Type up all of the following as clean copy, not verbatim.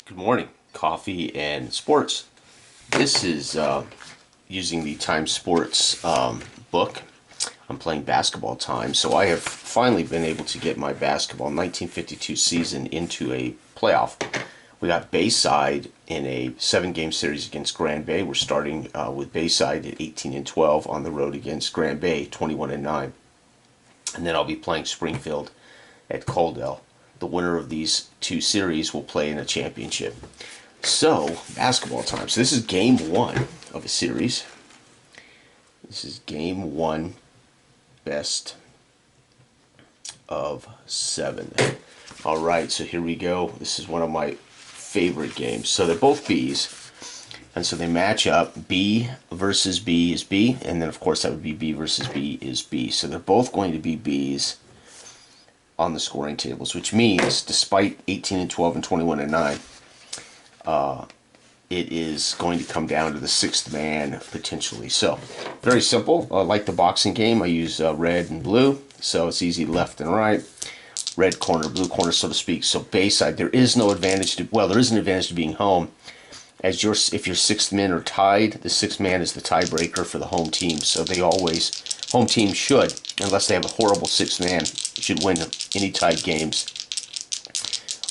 Good morning, coffee and sports. This is using the Time Sports book. I'm playing basketball time, so I have finally been able to get my basketball 1952 season into a playoff. We got Bayside in a 7-game series against Grand Bay. We're starting with Bayside at 18-12 on the road against Grand Bay 21-9, and then I'll be playing Springfield at Coldell. The winner of these two series will play in a championship. So, basketball time. So this is game one of a series. This is game one, best of 7. All right, so here we go. This is one of my favorite games. So they're both Bs, and so they match up. B versus B is B, and then of course that would be B versus B is B. So they're both going to be Bs on the scoring tables, which means despite 18-12 and 21-9, it is going to come down to the sixth man potentially. So very simple. Like the boxing game, I use red and blue, so it's easy left and right. Red corner, blue corner, so to speak. So Bayside, there is no advantage to, well, there is an advantage to being home. If your sixth men are tied, the sixth man is the tiebreaker for the home team. So they always, home team should, unless they have a horrible sixth man, should win any tied games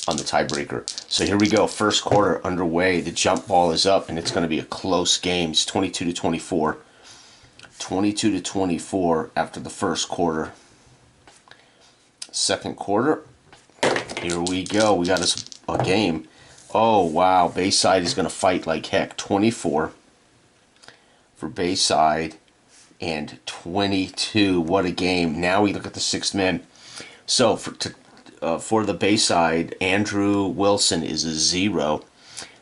on the tiebreaker. So here we go. First quarter underway. The jump ball is up, and it's going to be a close game. It's 22-24. 22-24 after the first quarter. Second quarter. Here we go. We got us a game. Oh, wow. Bayside is going to fight like heck. 24 for Bayside and 22. What a game. Now we look at the sixth men. So for the Bayside, Andrew Wilson is a 0.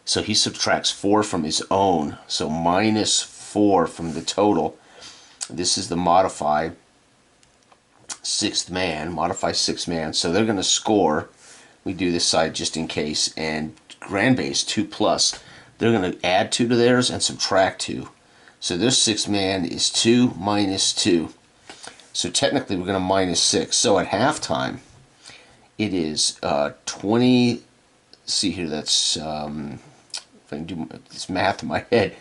So he subtracts 4 from his own. So minus 4 from the total. This is the modified sixth man. Modify sixth man. So they're going to score. We do this side just in case. And Grand Bay is 2+. They're going to add 2 to theirs and subtract 2. So this sixth man is 2 minus 2. So technically we're going to minus 6. So at halftime, it is 20. See here, that's if I can do this math in my head.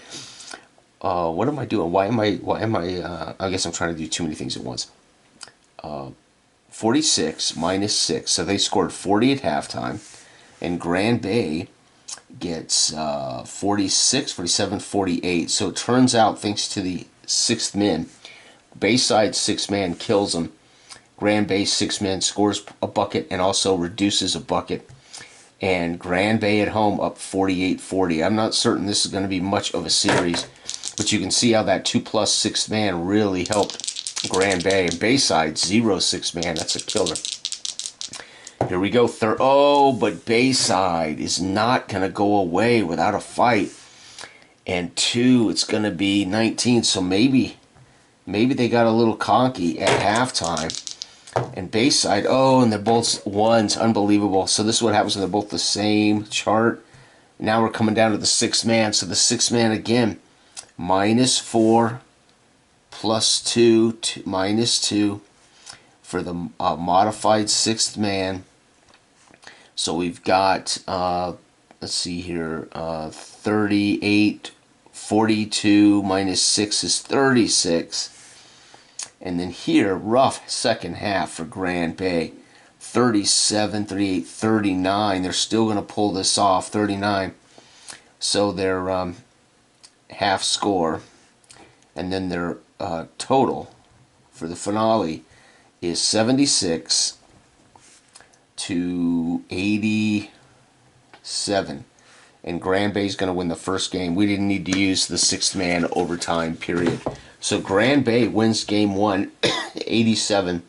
What am I doing? Why am I? I guess I'm trying to do too many things at once. 46 minus 6. So they scored 40 at halftime, and Grand Bay gets 46, 47, 48. So it turns out, thanks to the sixth men, Bayside sixth man kills them. Grand Bay sixth man scores a bucket and also reduces a bucket. And Grand Bay at home up 48-40. I'm not certain this is going to be much of a series, but you can see how that 2+ sixth man really helped Grand Bay. And Bayside 0 sixth man. That's a killer. Here we go. Oh, but Bayside is not going to go away without a fight. And 2, it's going to be 19. So maybe they got a little conky at halftime. And Bayside, oh, and they're both ones. Unbelievable. So this is what happens when they're both the same chart. Now we're coming down to the sixth man. So the sixth man again, minus 4 plus 2, minus 2 for the modified sixth man. So we've got, let's see here, 38, 42 minus 6 is 36. And then here, rough second half for Grand Bay. 37, 38, 39. They're still going to pull this off, 39. So their half score, and then their total for the finale is 76 to 87. And Grand Bay's going to win the first game. We didn't need to use the sixth man overtime period. So Grand Bay wins game 1, 87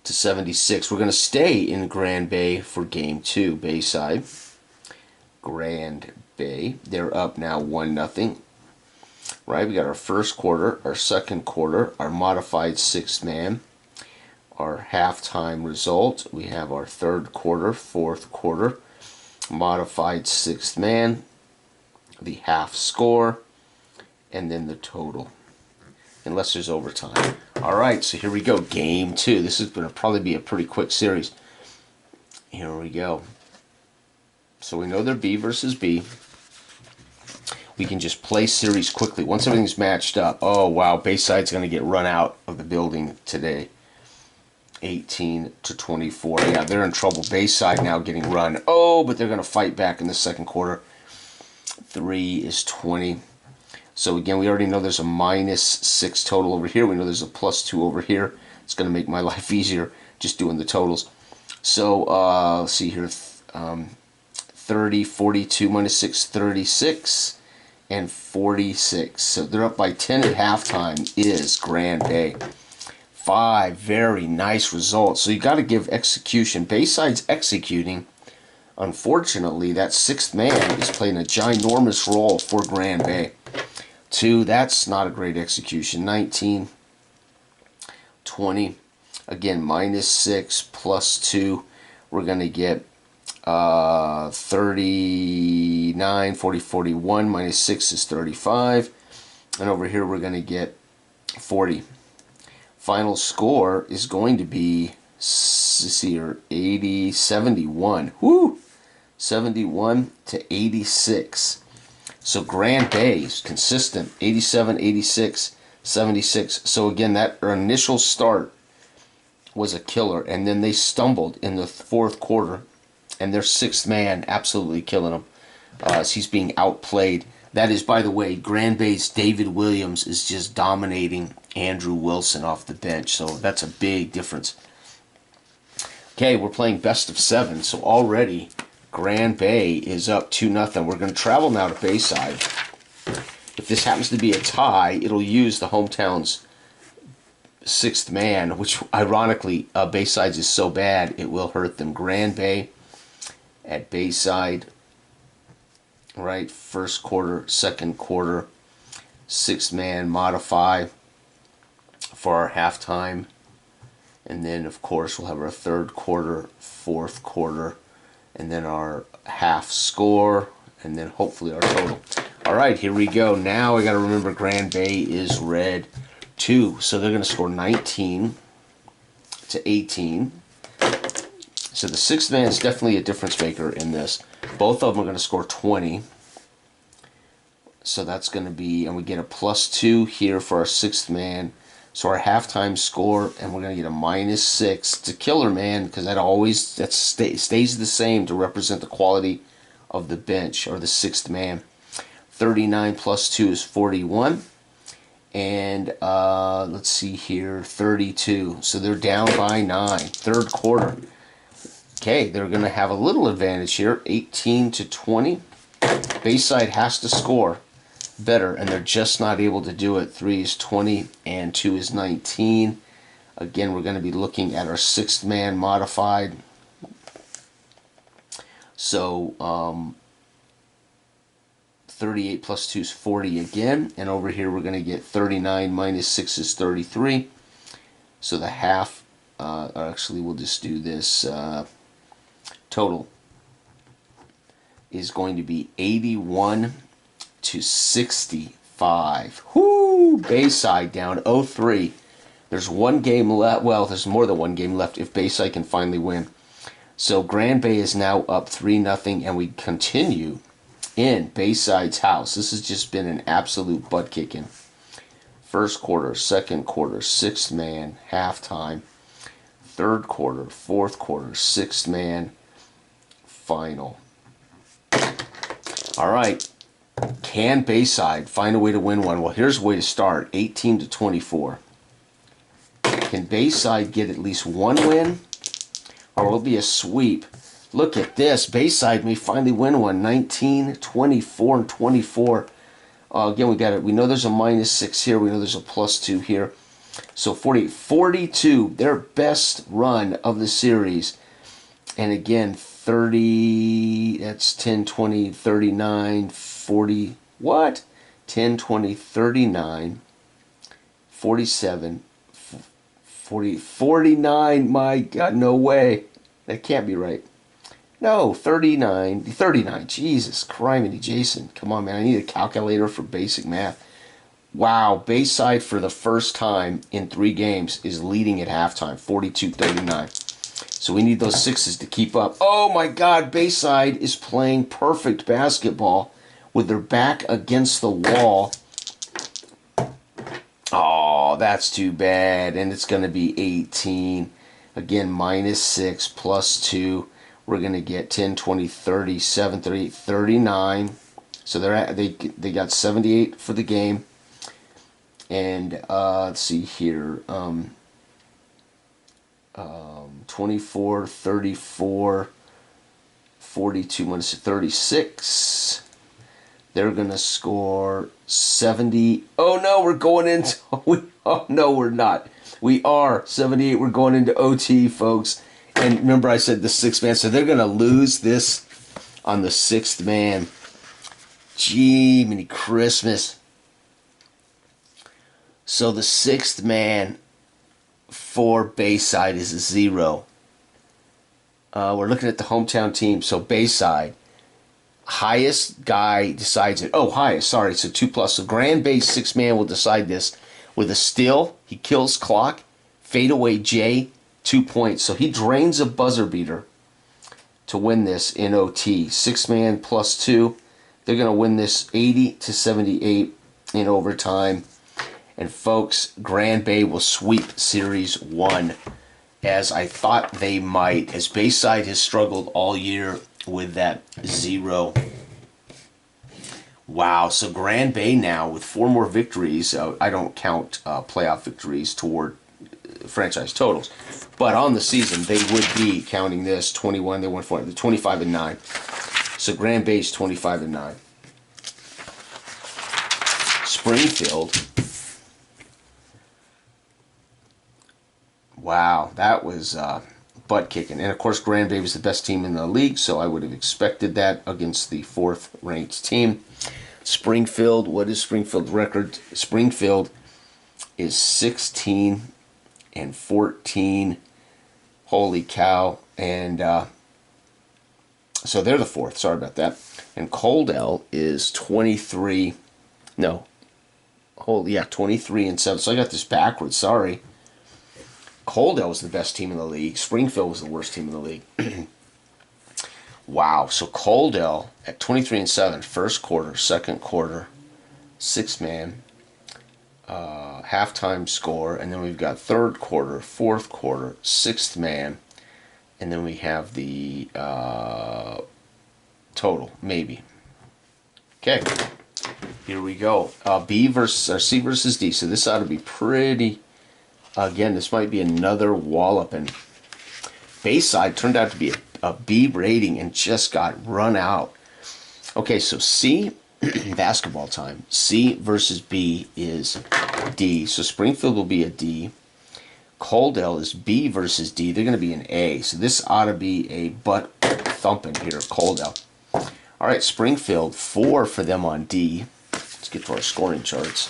to 76. We're going to stay in Grand Bay for game 2. Bayside, Grand Bay. They're up now 1-0. Right, we got our first quarter, our second quarter, our modified sixth man, our halftime result. We have our third quarter, fourth quarter, modified sixth man, the half score, and then the total, unless there's overtime. All right, so here we go, game 2. This is going to probably be a pretty quick series. Here we go. So we know they're B versus B. We can just play series quickly. Once everything's matched up. Oh, wow. Bayside's going to get run out of the building today. 18-24. Yeah, they're in trouble. Bayside now getting run. Oh, but they're going to fight back in the second quarter. 3 is 20. So again, we already know there's a -6 total over here. We know there's a +2 over here. It's going to make my life easier just doing the totals. So let's see here. 30, 42 -6, 36, and 46. So they're up by 10 at halftime is Grand Bay. 5 very nice results. So you got to give execution. Bayside's executing. Unfortunately, that sixth man is playing a ginormous role for Grand Bay. 2, that's not a great execution. 19, 20. Again, -6 +2. We're going to get 39, 40, 41. -6 is 35. And over here, we're going to get 40. Final score is going to be, let's see here, 80, 71. Woo! 71-86. So Grand Bay is consistent. 87, 86, 76. So again, that initial start was a killer, and then they stumbled in the fourth quarter, and their sixth man absolutely killing them as he's being outplayed. That is, by the way, Grand Bay's David Williams is just dominating Andrew Wilson off the bench, so that's a big difference. Okay, we're playing best of 7, so already Grand Bay is up 2-0. We're going to travel now to Bayside. If this happens to be a tie, it'll use the hometown's sixth man, which ironically, Bayside's is so bad, it will hurt them. Grand Bay at Bayside, right? First quarter, second quarter, sixth man modify for our halftime. And then, of course, we'll have our third quarter, fourth quarter, and then our half score, and then hopefully our total. All right, here we go. Now I got to remember Grand Bay is red 2. So they're going to score 19-18. So the sixth man is definitely a difference maker in this. Both of them are going to score 20. So that's going to be, and we get a +2 here for our sixth man. So our halftime score, and we're going to get a -6 to killer man, because that stays the same to represent the quality of the bench or the sixth man. 39 +2 is 41. And let's see here, 32. So they're down by 9. Third quarter. Okay, they're going to have a little advantage here, 18-20. Bayside has to score better, and they're just not able to do it. 3 is 20, and 2 is 19. Again, we're going to be looking at our sixth man modified. So 38 +2 is 40 again, and over here we're going to get 39 -6 is 33. So the half, actually we'll just do this, total is going to be 81-65. Whoo! Bayside down 0-3. There's one game left. Well, there's more than one game left if Bayside can finally win. So Grand Bay is now up 3-0, and we continue in Bayside's house. This has just been an absolute butt kicking. First quarter, second quarter, sixth man, halftime. Third quarter, fourth quarter, sixth man, final. All right. Can Bayside find a way to win one? Well, here's a way to start. 18-24. Can Bayside get at least one win? Or will it be a sweep? Look at this. Bayside may finally win one. 19, 24, and 24. Again, we know there's a -6 here. We know there's a +2 here. So 42, their best run of the series. And again, 30, that's 10, 20, 39, 40, what? 10, 20, 39, 47, 40, 49, my God, no way. That can't be right. No, 39, Jesus, criminy Jason. Come on, man, I need a calculator for basic math. Wow, Bayside for the first time in 3 games is leading at halftime, 42-39. So we need those sixes to keep up. Oh my God, Bayside is playing perfect basketball with their back against the wall. Oh, that's too bad. And it's going to be 18. Again, minus 6 plus 2. We're going to get 10, 20, 30, 7, 38, 39. So they got 78 for the game. And let's see here. 24, 34, 42 minus 36. They're going to score 70. Oh, no, we're going into... Oh, no, we're not. We are 78. We're going into OT, folks. And remember I said the sixth man. So they're going to lose this on the sixth man. Gee, many Christmas. So the sixth man for Bayside is a 0. We're looking at the hometown team. So Bayside, highest guy decides it. Oh, highest, sorry. So 2 plus. So Grand Bay's sixth man will decide this with a steal. He kills clock. Fadeaway J, 2 points. So he drains a buzzer beater to win this in OT. Sixth man plus 2. They're going to win this 80-78 in overtime. And folks, Grand Bay will sweep Series 1, as I thought they might, as Bayside has struggled all year with that 0. Wow, so Grand Bay now with 4 more victories. I don't count playoff victories toward franchise totals. But on the season, they would be counting this 21. They won 4, 25-9. So Grand Bay's 25-9. Springfield. Wow, that was butt kicking. And of course, Grand Bay was the best team in the league, so I would have expected that against the 4th ranked team. Springfield, what is Springfield's record? Springfield is 16-14. Holy cow. And so they're the 4th. Sorry about that. And Coldell is 23. No. 23-7. So I got this backwards. Sorry. Coldell was the best team in the league. Springfield was the worst team in the league. Wow. So Coldell at 23-7, first quarter, second quarter, 6-man, halftime score, and then we've got third quarter, fourth quarter, 6th man, and then we have the total, maybe. Okay. Here we go. C versus D. So this ought to be pretty. Again, this might be another wallop. And Bayside turned out to be a B rating and just got run out. Okay, so C, basketball time. C versus B is D. So Springfield will be a D. Coldell is B versus D. They're going to be an A. So this ought to be a butt thumping here, Coldell. All right, Springfield, 4 for them on D. Let's get to our scoring charts.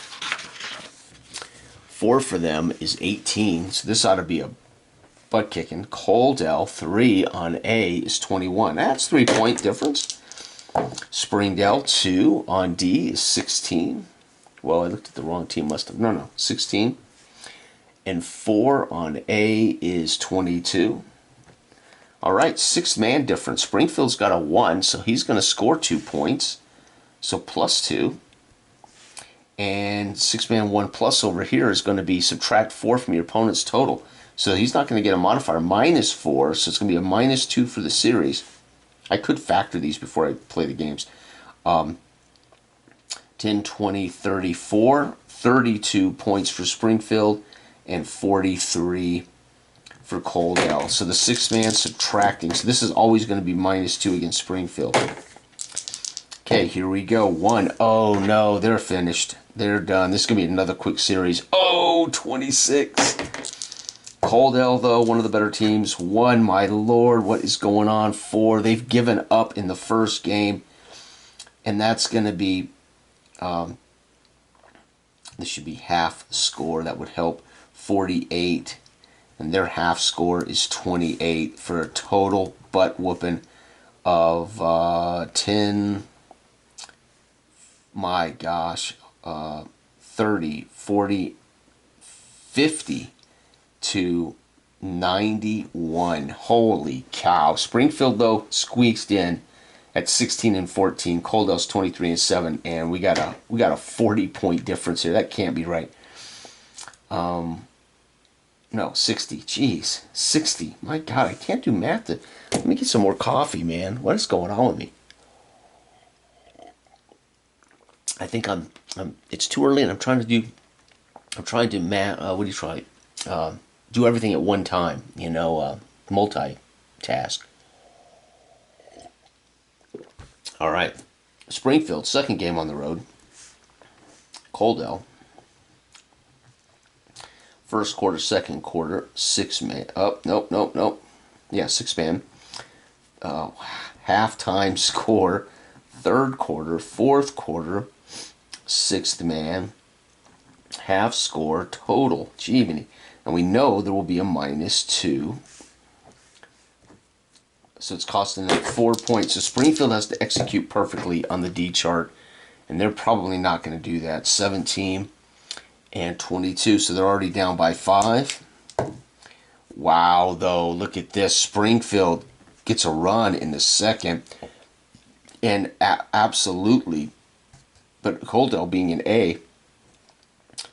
4 for them is 18, so this ought to be a butt kicking. Coldell, 3 on A is 21. That's 3-point difference. Springdale, 2 on D is 16. Well, I looked at the wrong team, must have. No, 16. And 4 on A is 22. All right, 6-man difference. Springfield's got a 1, so he's going to score 2 points. So plus 2. And 6-man 1 plus over here is going to be subtract 4 from your opponent's total. So he's not going to get a modifier, minus 4. So it's going to be a minus 2 for the series. I could factor these before I play the games. 10, 20, 34, 32 points for Springfield, and 43 for Coldell. So the 6-man subtracting. So this is always going to be minus 2 against Springfield. Okay, here we go. 1. Oh, no, they're finished. They're done. This is going to be another quick series. Oh, 26. Coldell, though, one of the better teams. 1, my lord, what is going on? 4. They've given up in the first game. And that's going to be, this should be half score. That would help. 48. And their half score is 28 for a total butt whooping of 10... My gosh, 30, 40, 50 to 91. Holy cow. Springfield, though, squeaked in at 16 and 14. Coaldell's 23 and 7, and we got a 40-point difference here. That can't be right. No, 60. Jeez, 60. My God, I can't do math. Let me get some more coffee, man. What is going on with me? I think it's too early, and I'm trying to what do you try? Do everything at one time, multitask. All right. Springfield, second game on the road. Coaldell. First quarter, second quarter, 6-man. Oh, nope. Yeah, 6-man. Halftime score, third quarter, fourth quarter, 6th man. Half score total. Gee, and we know there will be a -2. So it's costing them 4 points. So Springfield has to execute perfectly on the D chart, and they're probably not going to do that. 17 and 22, so they're already down by 5. Wow, though, look at this. Springfield gets a run in the second, and absolutely, but Coaldell being an A,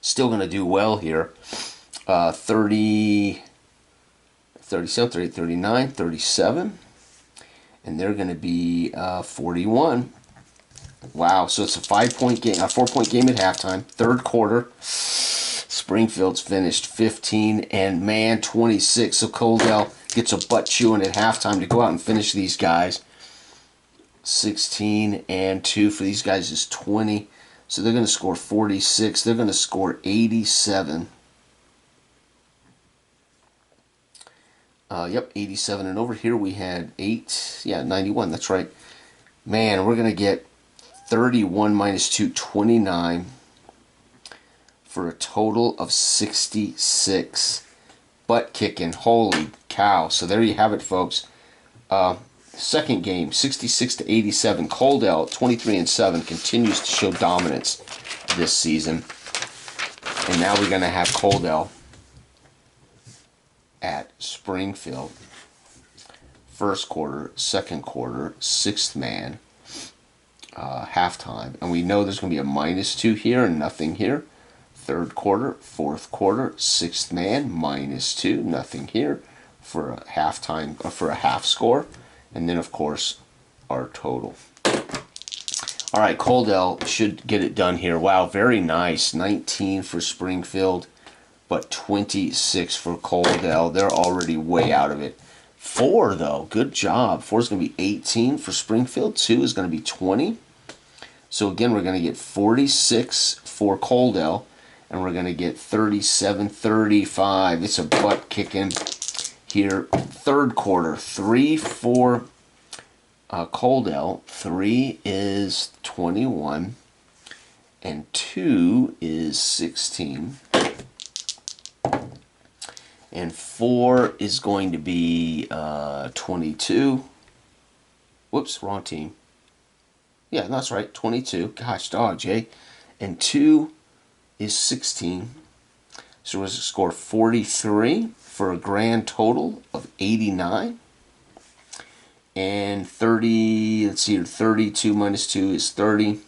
still going to do well here. 30, 37, 38, 39, 37. And they're going to be 41. Wow, so it's a 5-point game, a 4-point game at halftime. Third quarter, Springfield's finished 15 and, man, 26. So Coaldell gets a butt chewing at halftime to go out and finish these guys. 16 and 2 for these guys is 20. So they're going to score 46. They're going to score 87. Yep, 87. And over here we had 91. That's right. Man, we're going to get 31 minus 2, 29 for a total of 66. Butt kicking. Holy cow. So there you have it, folks. Second game, 66 to 87. Coaldell, 23 and 7, continues to show dominance this season. And now we're going to have Coaldell at Springfield. First quarter, second quarter, 6th man, halftime. And we know there's going to be a -2 here and nothing here. Third quarter, fourth quarter, 6th man, -2, nothing here for a halftime, for a half score. And then, of course, our total. All right, Coaldell should get it done here. Wow, very nice. 19 for Springfield, but 26 for Coaldell. They're already way out of it. 4, though. Good job. 4 is going to be 18 for Springfield. 2 is going to be 20. So, again, we're going to get 46 for Coaldell, and we're going to get 37-35. It's a butt kicking here. Third quarter, 3 for Coaldell. 3 is 21, and 2 is 16. And 4 is going to be 22. Whoops, wrong team. Yeah, that's right, 22. Gosh, dog, Jay. And 2 is 16. So we're going to score 43 for a grand total of 89. And 30, let's see here, 32 minus 2 is 30.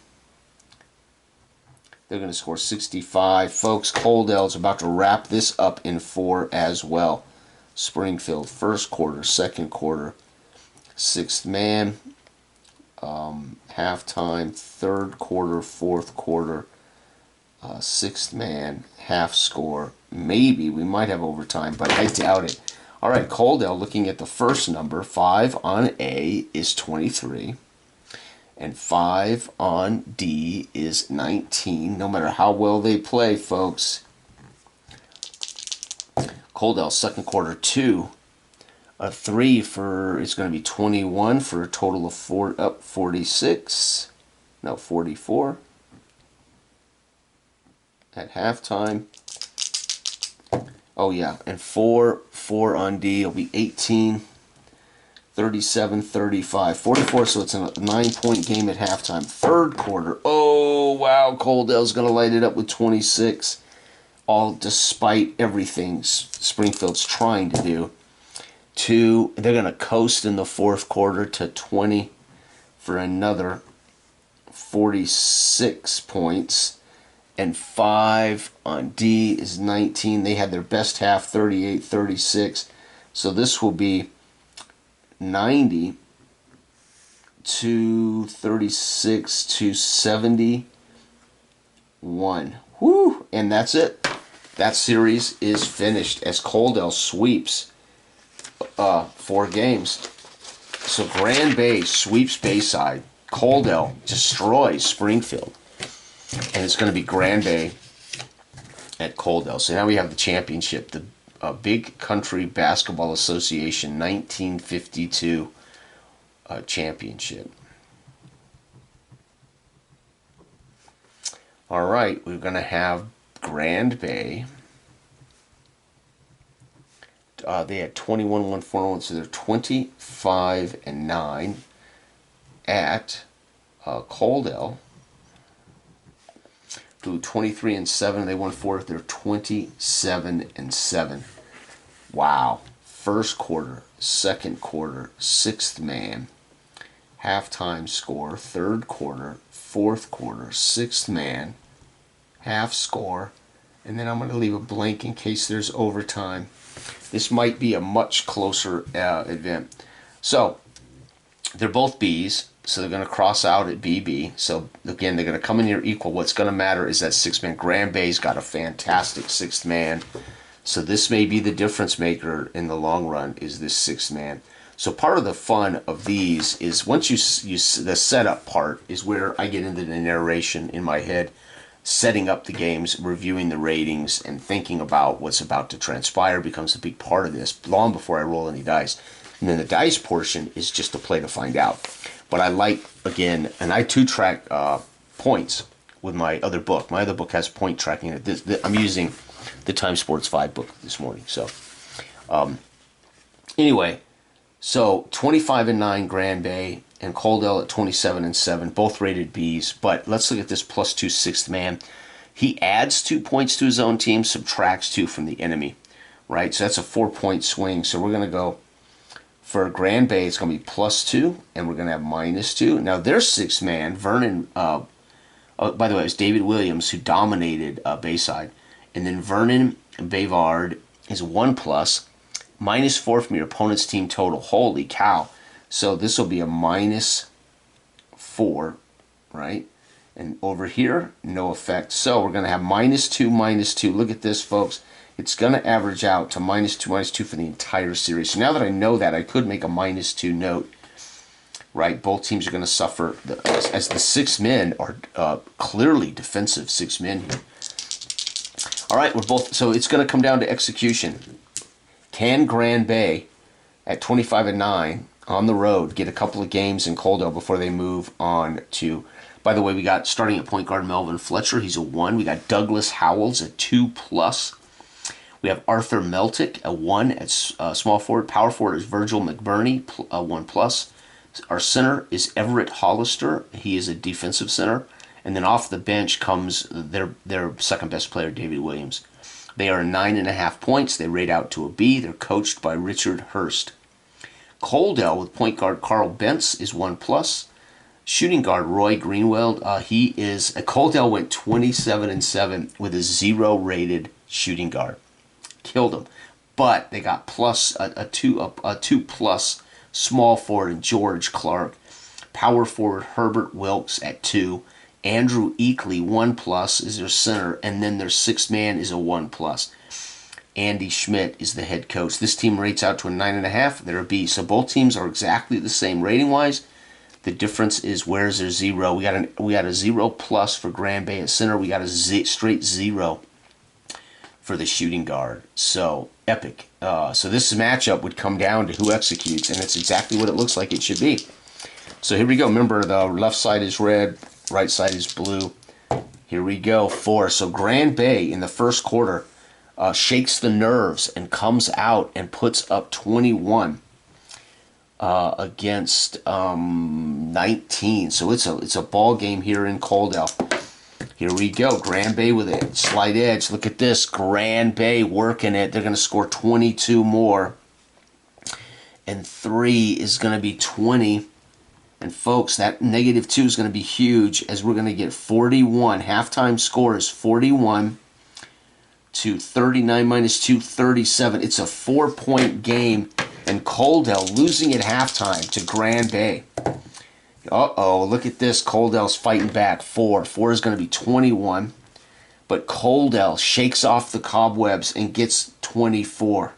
They're going to score 65. Folks, Coaldell's about to wrap this up in 4 as well. Springfield, first quarter, second quarter, 6th man, halftime, third quarter, fourth quarter, 6th man, half score. Maybe we might have overtime, but I doubt it. All right, Coaldell, looking at the first number, 5 on A is 23. And 5 on D is 19, no matter how well they play, folks. Coaldell, second quarter, 2. A 3 for, it's going to be 21 for a total of 46. No, 44. At halftime. Oh, yeah, and 4 on D will be 18. 37, 35, 44, so it's a 9-point game at halftime. Third quarter, oh, wow, Coaldell's going to light it up with 26. all despite everything Springfield's trying to do. They're going to coast in the fourth quarter to 20 for another 46 points. And 5 on D is 19. They had their best half, 38-36. So this will be 90 to 36 to 71. Whew! And that's it. That series is finished as Coaldale sweeps 4 games. So Grand Bay sweeps Bayside. Coaldale destroys Springfield. And it's going to be Grand Bay at Coaldale. So now we have the championship, the Big Country Basketball Association 1952 championship. All right, we're going to have Grand Bay. They had 21-1-4-1, so they're 25-9 at Coaldale. 23-7. They won 4. They're 27-7. Wow. First quarter, second quarter, sixth man, halftime score, third quarter, fourth quarter, sixth man, half score, and then I'm going to leave a blank in case there's overtime. This might be a much closer event. So they're both Bs. So they're going to cross out at BB. So again, they're going to come in here equal. What's going to matter is that sixth man. Grand Bay's got a fantastic sixth man. So this may be the difference maker in the long run, is this sixth man. So part of the fun of these is once you the setup part is where I get into the narration in my head, setting up the games, reviewing the ratings, and thinking about what's about to transpire becomes a big part of this long before I roll any dice. And then the dice portion is just to play to find out. But I like, again, and I two-track points with my other book. My other book has point tracking. I'm using the Time Sports 5 book this morning. So, anyway, so 25-9 Grand Bay and Coaldale at 27-7, both rated Bs. But let's look at this +2 sixth man. He adds 2 points to his own team, subtracts 2 from the enemy, right? So that's a 4-point swing. So we're going to go. For Grand Bay, it's going to be +2, and we're going to have -2. Now, their sixth man, Vernon, by the way, it was David Williams who dominated Bayside. And then Vernon Bayvard is 1+, -4 from your opponent's team total. Holy cow. So this will be a -4, right? And over here, no effect. So we're going to have -2, -2. Look at this, folks. It's going to average out to -2 for the entire series. So now that I know that, I could make a -2 note, right? Both teams are going to suffer as the six men are clearly defensive six men here. All right, so it's going to come down to execution. Can Grand Bay at 25-9 on the road get a couple of games in Coaldale before they move on to, by the way, we got starting at point guard Melvin Fletcher, he's a 1. We got Douglas Howells at 2+. We have Arthur Meltick, a 1 at small forward. Power forward is Virgil McBurney, a 1+. Our center is Everett Hollister. He is a defensive center. And then off the bench comes their second best player, David Williams. They are 9.5 points. They rate out to a B. They're coached by Richard Hurst. Coaldale with point guard Carl Bentz is 1+. Shooting guard Roy Greenwald. Coaldale went 27-7 with a 0 rated shooting guard. Killed them, but they got a 2+ small forward in George Clark, power forward Herbert Wilkes at 2, Andrew Eakley 1+ is their center, and then their sixth man is a 1+. Andy Schmidt is the head coach. This team rates out to a 9.5. They're a B. So both teams are exactly the same rating wise. The difference is where's their 0. We got a 0+ for Grand Bay at center. We got a straight 0. For the shooting guard. So, epic. So this matchup would come down to who executes, and it's exactly what it looks like it should be. So here we go. Remember, the left side is red, right side is blue. Here we go. 4. So Grand Bay in the first quarter shakes the nerves and comes out and puts up 21 against 19. So it's a ball game here in Coaldale. Here we go. Grand Bay with a slight edge. Look at this. Grand Bay working it. They're going to score 22 more. And 3 is going to be 20. And folks, that -2 is going to be huge as we're going to get 41. Halftime score is 41 to 39 minus 2, 37. It's a 4-point game. And Coaldale losing at halftime to Grand Bay. Uh-oh, look at this. Coaldale's fighting back. 4 is going to be 21. But Coaldale shakes off the cobwebs and gets 24.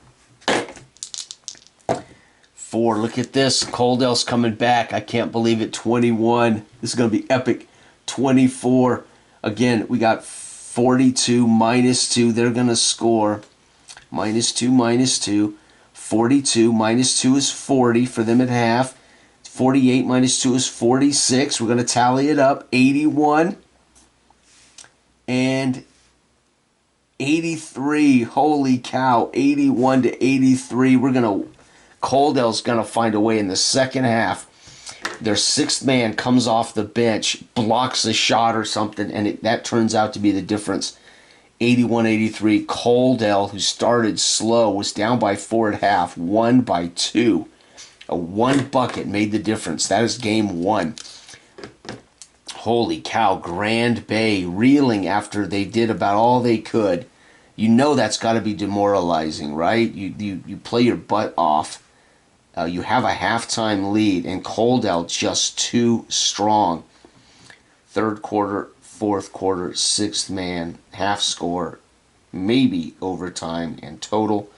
4, look at this. Coaldale's coming back. I can't believe it. 21. This is going to be epic. 24. Again, we got 42 minus 2. They're going to score. -2, -2. 42 minus 2 is 40 for them at half. 48 minus 2 is 46. We're going to tally it up. 81 and 83. Holy cow. 81 to 83. Coaldale's going to find a way in the second half. Their 6th man comes off the bench, blocks a shot or something, and that turns out to be the difference. 81-83. Coaldale, who started slow, was down by 4 at half, won by 2. A 1 bucket made the difference. That is game 1. Holy cow, Grand Bay reeling after they did about all they could. You know that's got to be demoralizing, right? You play your butt off. You have a halftime lead, and Coaldale just too strong. 3rd quarter, 4th quarter, 6th man, half score, maybe overtime, and total.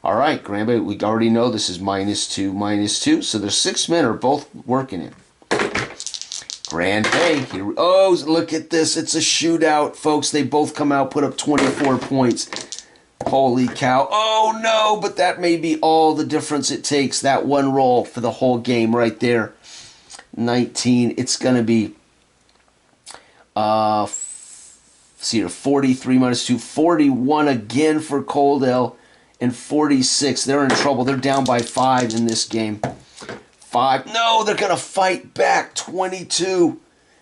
All right, Grand Bay, we already know this is -2, -2, so their 6 men are both working it. Grand Bay, here, oh, look at this. It's a shootout, folks. They both come out, put up 24 points. Holy cow. Oh, no, but that may be all the difference it takes. That 1 roll for the whole game right there. 19, it's going to be... see here, 43 minus 2, 41 again for Coaldale, and 46. They're in trouble. They're down by 5 in this game. 5. No, they're going to fight back. 22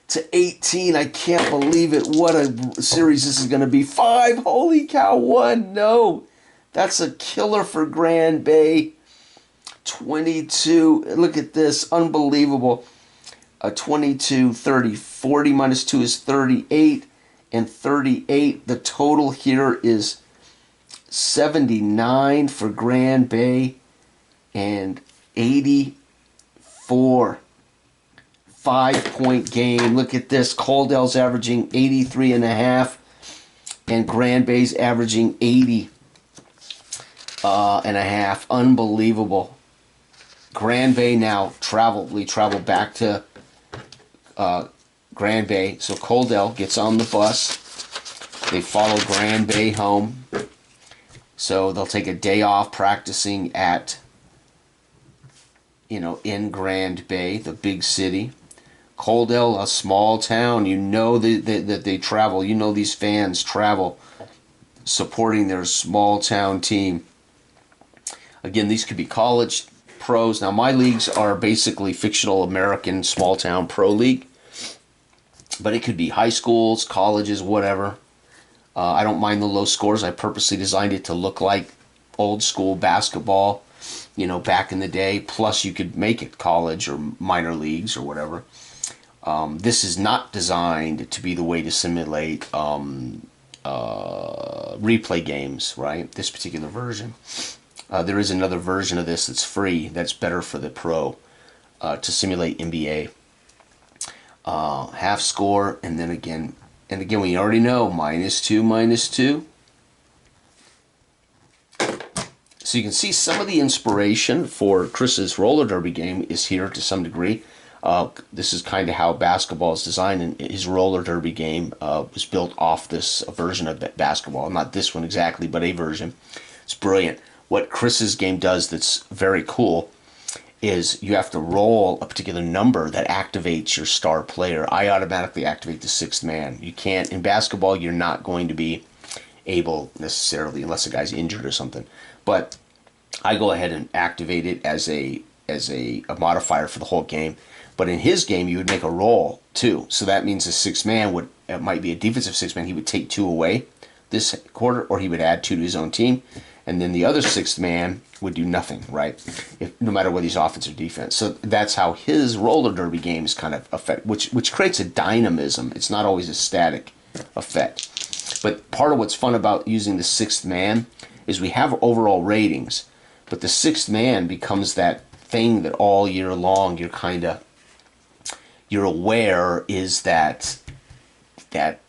to 18. I can't believe it. What a series this is going to be. 5. Holy cow. 1. No. That's a killer for Grand Bay. 22. Look at this. Unbelievable. 22, 30, 40 minus 2 is 38, and 38. The total here is 79 for Grand Bay, and 84. 5-point game. Look at this. Coaldale's averaging 83.5, and Grand Bay's averaging 80.5. Unbelievable. Grand Bay now travel back to Grand Bay. So Coaldale gets on the bus. They follow Grand Bay home. So they'll take a day off practicing at, in Grand Bay, the big city. Coaldale, a small town. You know that they travel. You know these fans travel supporting their small town team. Again, these could be college pros. Now, my leagues are basically fictional American small town pro league, but it could be high schools, colleges, whatever. I don't mind the low scores. I purposely designed it to look like old school basketball, back in the day. Plus, you could make it college or minor leagues or whatever. This is not designed to be the way to simulate replay games, right? This particular version. There is another version of this that's free, that's better for the pro, to simulate NBA. Half score, and then again, we already know, -2. So you can see some of the inspiration for Chris's roller derby game is here to some degree. This is kind of how basketball is designed, and his roller derby game was built off this version of basketball. Not this one exactly, but a version. It's brilliant. What Chris's game does that's very cool is you have to roll a particular number that activates your star player. I automatically activate the 6th man. You can't, in basketball, you're not going to be able necessarily, unless a guy's injured or something. But I go ahead and activate it as a modifier for the whole game. But in his game, you would make a roll, too. So that means the sixth man would, it might be a defensive sixth man, he would take 2 away this quarter, or he would add 2 to his own team. And then the other sixth man would do nothing, right? No matter whether he's offense or defense. So that's how his roller derby game is kind of affect, which creates a dynamism. It's not always a static effect. But part of what's fun about using the sixth man is we have overall ratings, but the sixth man becomes that thing that all year long you're aware is that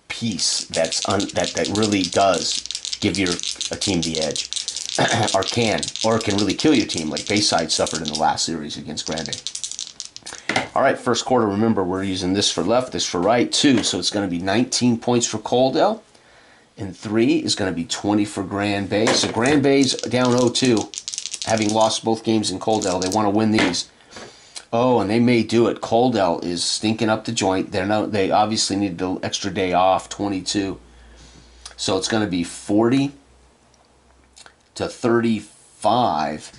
piece that really does give a team the edge, or can really kill your team, like Bayside suffered in the last series against Grand Bay. All right, first quarter. Remember, we're using this for left, this for right, too. So it's going to be 19 points for Coaldale, and 3 is going to be 20 for Grand Bay. So Grand Bay's down 0-2, having lost both games in Coaldale. They want to win these. Oh, and they may do it. Coaldale is stinking up the joint. They obviously need the extra day off, 22. So it's going to be 40 to 35.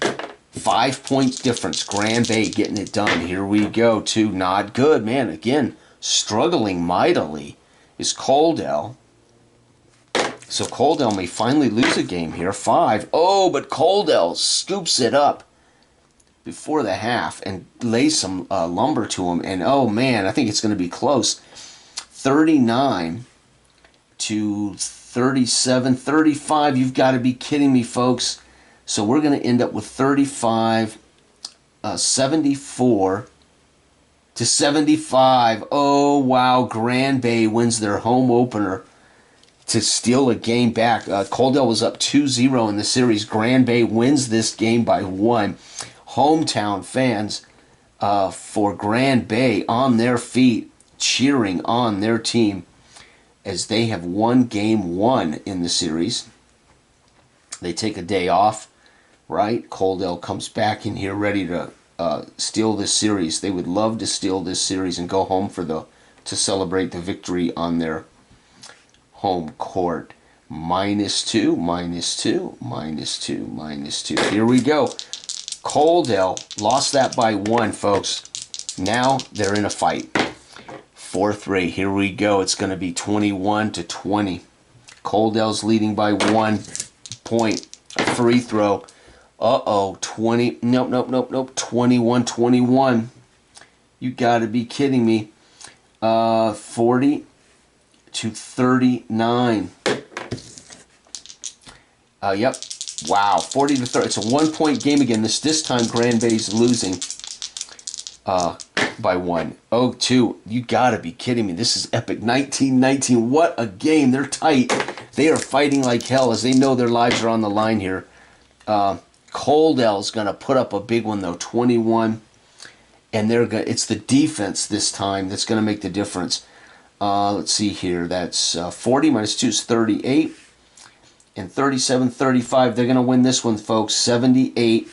5-point difference. Grand Bay getting it done. Here we go. 2 not good. Man, again, struggling mightily is Coaldale. So Coaldale may finally lose a game here. 5. Oh, but Coaldale scoops it up before the half and lays some lumber to him. And, oh, man, I think it's going to be close. 39 to 37. 35. You've got to be kidding me, folks. So we're going to end up with 35, 74 to 75. Oh, wow. Grand Bay wins their home opener to steal a game back. Coaldale was up 2-0 in the series. Grand Bay wins this game by 1. Hometown fans for Grand Bay on their feet, cheering on their team as they have won game 1 in the series. They take a day off, right? Coaldale comes back in here ready to steal this series. They would love to steal this series and go home to celebrate the victory on their home court. -2, -2, -2, -2. Here we go. Coaldale lost that by 1, folks. Now they're in a fight. 4-3. Here we go. It's going to be 21 to 20. Coaldale's leading by 1 point. A free throw. 20. Nope. 21-21. You got to be kidding me. 40 to 39. Yep. Wow, 40 to 30. It's a 1-point game again. This time Grand Bay's losing by 1. 0-2. You gotta be kidding me. This is epic. 19-19. What a game. They're tight. They are fighting like hell as they know their lives are on the line here. Coaldale's gonna put up a big one though. 21. And it's the defense this time that's gonna make the difference. Let's see here. That's 40 minus 2 is 38. And 37-35, they're going to win this one, folks. 78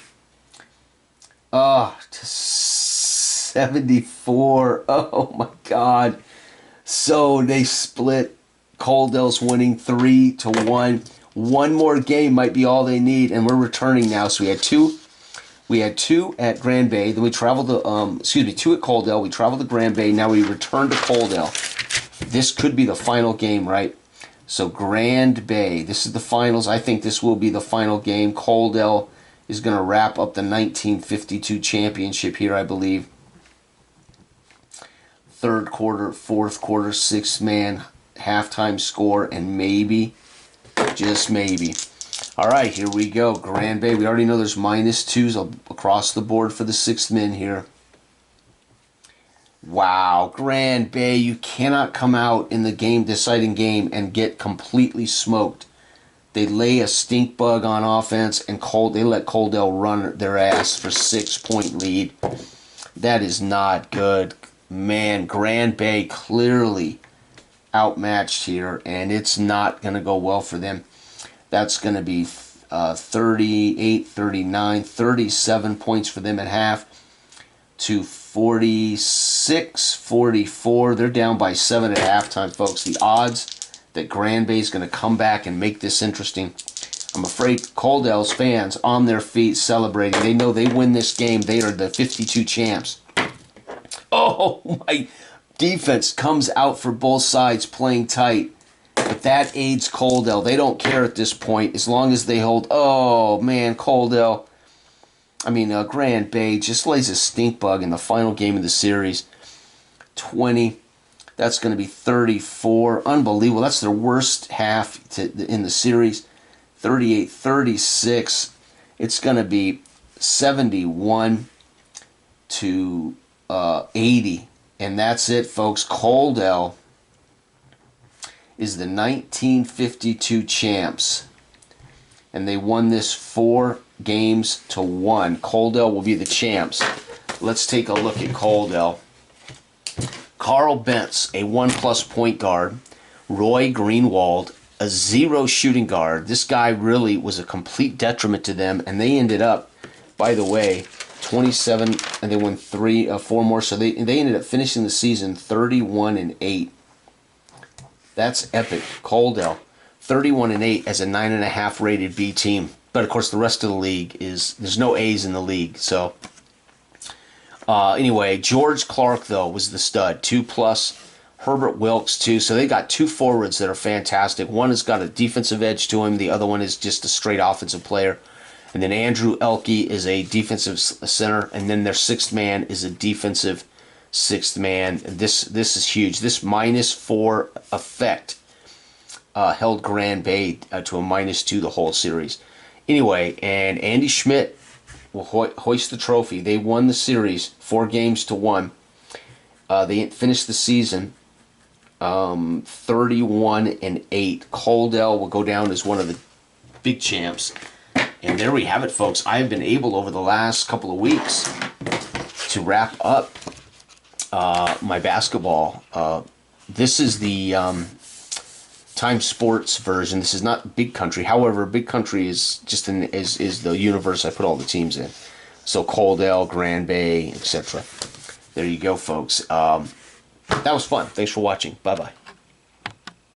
to 74. Oh, my God. So they split. Coaldale's winning 3-1. One more game might be all they need, and we're returning now. So we had two at Grand Bay. Then we traveled to, 2 at Coaldale. We traveled to Grand Bay. Now we return to Coaldale. This could be the final game, right? So Grand Bay, this is the finals. I think this will be the final game. Coaldale is going to wrap up the 1952 championship here, I believe. Third quarter, fourth quarter, 6-man, halftime score, and maybe, just maybe. All right, here we go. Grand Bay, we already know there's -2s across the board for the 6th men here. Wow, Grand Bay, you cannot come out in the deciding game and get completely smoked. They lay a stink bug on offense, and they let Coaldale run their ass for 6-point lead. That is not good. Man, Grand Bay clearly outmatched here, and it's not going to go well for them. That's going to be 38, 39, 37 points for them at half to 46, 44. They're down by 7 at halftime, folks. The odds that Grand Bay is going to come back and make this interesting. I'm afraid Coaldale's fans on their feet celebrating. They know they win this game. They are the 52 champs. Oh, my defense comes out for both sides playing tight. But that aids Coldell. They don't care at this point as long as they hold. Oh, man, Coldell. Grand Bay just lays a stink bug in the final game of the series. 20. That's going to be 34. Unbelievable. That's their worst half in the series. 38-36. It's going to be 71 to 80. And that's it, folks. Coldell is the 1952 champs. And they won this 4-1. Coldell will be the champs. Let's take a look at Coldell. Carl Bentz, a 1+ point guard. Roy Greenwald, a 0 shooting guard. This guy really was a complete detriment to them, and they ended up, by the way, 27, and they won 4 more. So they ended up finishing the season 31-8. That's epic. Coldell, 31-8 as a 9.5 rated B team. But of course, the rest of the league there's no A's in the league. So anyway, George Clark though was the stud, 2+. Herbert Wilkes too. So they got 2 forwards that are fantastic. One has got a defensive edge to him. The other one is just a straight offensive player. And then Andrew Elke is a defensive center. And then their 6th man is a defensive 6th man. This is huge. This -4 effect held Grand Bay to a -2 the whole series. Anyway, and Andy Schmidt will hoist the trophy. They won the series 4-1. They finished the season 31-8. Coldell will go down as one of the big champs. And there we have it, folks. I have been able over the last couple of weeks to wrap up my basketball. This is the Time Sports version. This is not Big Country. However, Big Country is just is the universe I put all the teams in. So Coldell, Grand Bay, etc. There you go, folks. That was fun. Thanks for watching. Bye-bye.